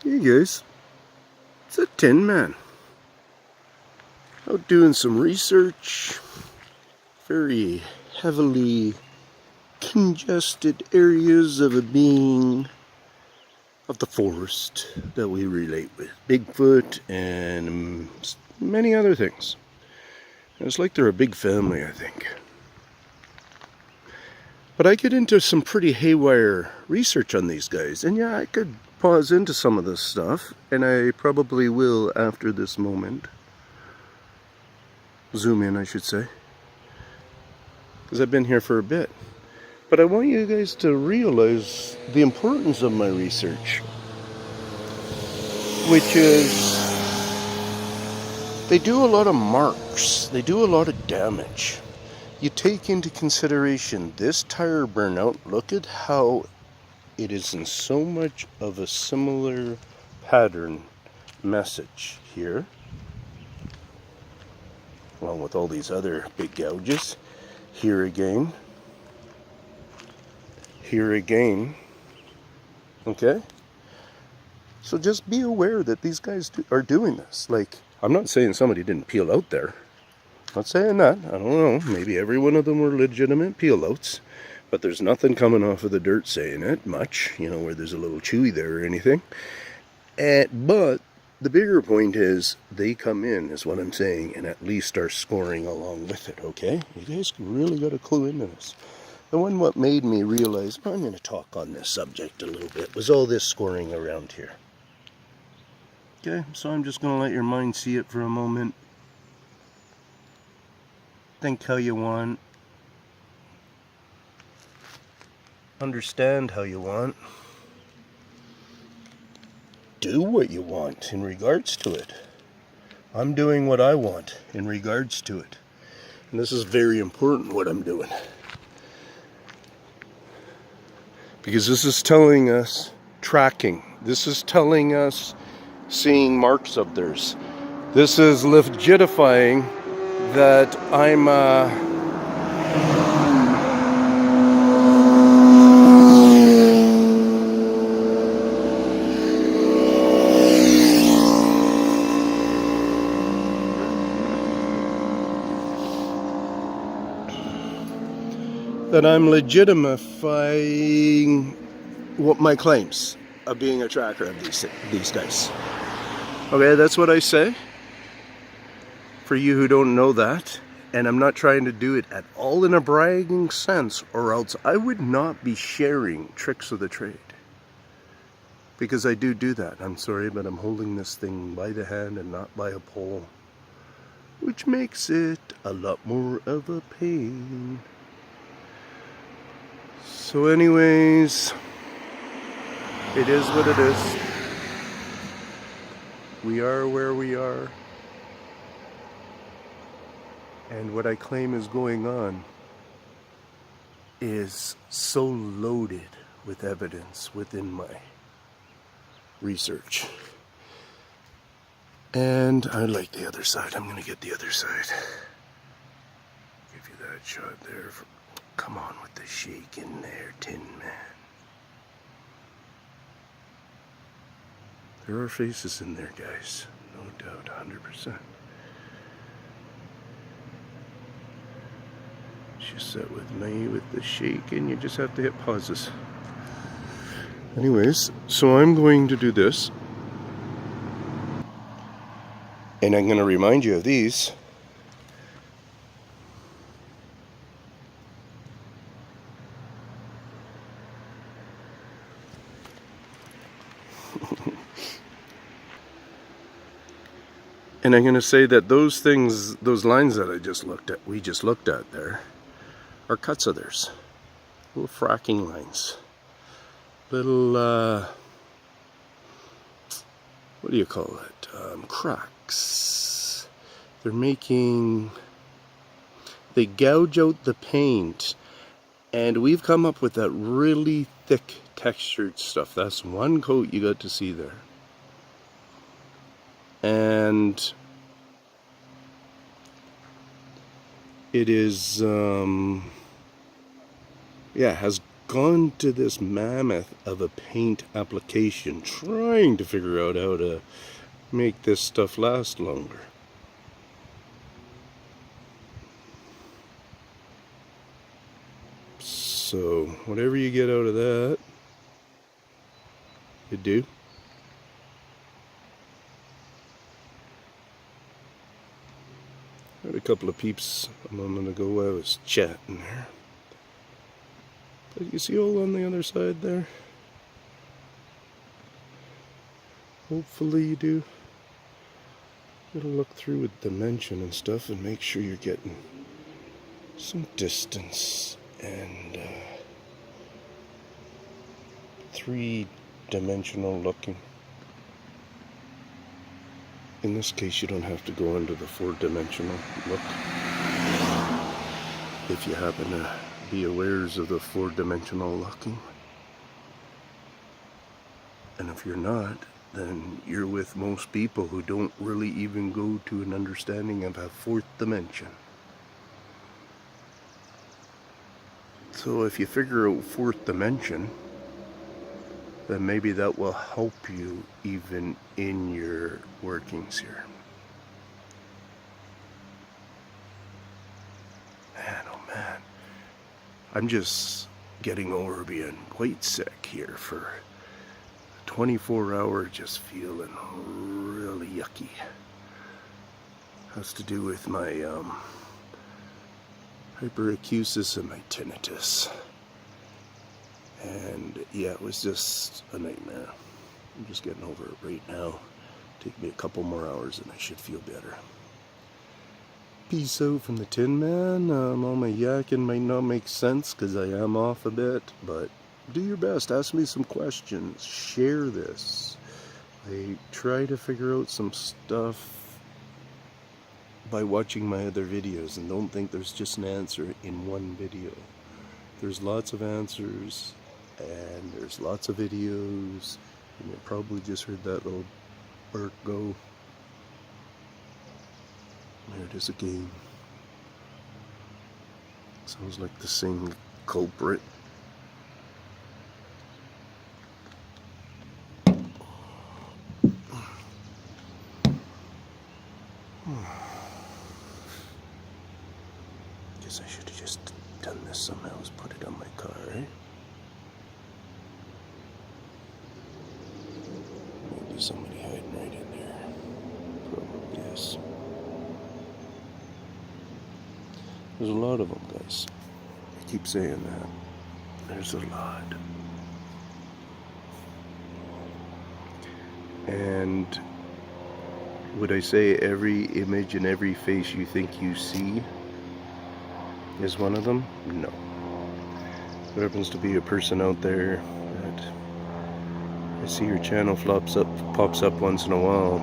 Hey guys, it's a Tin Man. Out doing some research. Very heavily congested areas of of the forest that we relate with. Bigfoot and many other things. It's like they're a big family, I think. But I get into some pretty haywire research on these guys, and yeah, I could pause into some of this stuff, and I probably will after this moment. Zoom in, I should say, because I've been here for a bit. But I want you guys to realize the importance of my research, which is they do a lot of marks, they do a lot of damage. You take into consideration this tire burnout. Look at how it is in so much of a similar pattern message here, along with all these other big gouges. Here again, okay? So just be aware that these guys are doing this. Like, I'm not saying somebody didn't peel out there. I'm not saying that. I don't know. Maybe every one of them were legitimate peel outs. But there's nothing coming off of the dirt saying it much, you know, where there's a little chewy there or anything. But the bigger point is they come in, is what I'm saying, and at least are scoring along with it, okay? You guys really got to clue into this. The one what made me realize, I'm going to talk on this subject a little bit, was all this scoring around here. Okay, so I'm just going to let your mind see it for a moment. Think how you want. Understand how you want. Do what you want in regards to it. I'm doing what I want in regards to it. And this is very important, what I'm doing. Because this is telling us tracking. This is telling us seeing marks of theirs. This is legitifying that I'm legitimifying what my claims of being a tracker of these guys. Okay, that's what I say. For you who don't know that, and I'm not trying to do it at all in a bragging sense, or else I would not be sharing tricks of the trade. Because I do that. I'm sorry, but I'm holding this thing by the hand and not by a pole, which makes it a lot more of a pain. So anyways, it is what it is. We are where we are. And what I claim is going on is so loaded with evidence within my research. And I like the other side. I'm going to get the other side. Give you that shot there. Come on with the shake in there, Tin Man. There are faces in there, guys. No doubt, 100%. Just set with me with the shake, and you just have to hit pauses. Anyways, so I'm going to do this. And I'm going to remind you of these. And I'm going to say that those things, those lines that we just looked at there, are cuts of theirs. Little fracking lines. Little, what do you call it? Cracks. They gouge out the paint. And we've come up with that really thick textured stuff. That's one coat you got to see there. And it is, has gone to this mammoth of a paint application trying to figure out how to make this stuff last longer. So whatever you get out of that, you do. Had a couple of peeps a moment ago. I was chatting there. But you see all on the other side there? Hopefully you do. Gotta look through with dimension and stuff and make sure you're getting some distance and three-dimensional looking. In this case, you don't have to go into the four-dimensional look. If you happen to be aware of the four-dimensional looking. And if you're not, then you're with most people who don't really even go to an understanding of a fourth dimension. So if you figure out fourth dimension, then maybe that will help you even in your workings here. Man, oh man. I'm just getting over being quite sick here for 24 hours, just feeling really yucky. Has to do with my hyperacusis and my tinnitus. And yeah, it was just a nightmare. I'm just getting over it right now. Take me a couple more hours and I should feel better. Peace out from the Tin Man. All my yakking might not make sense because I am off a bit, but do your best. Ask me some questions. Share this. I try to figure out some stuff by watching my other videos, and don't think there's just an answer in one video. There's lots of answers, and there's lots of videos, and you probably just heard that little bird go. There it is again. Sounds like the same culprit. Guess I should have just done this somehow, was put it on my car, eh? Maybe somebody hiding right in there. Probably is. There's a lot of them, guys. I keep saying that. There's a lot. And would I say every image and every face you think you see is one of them? No. There happens to be a person out there that I see your channel pops up once in a while.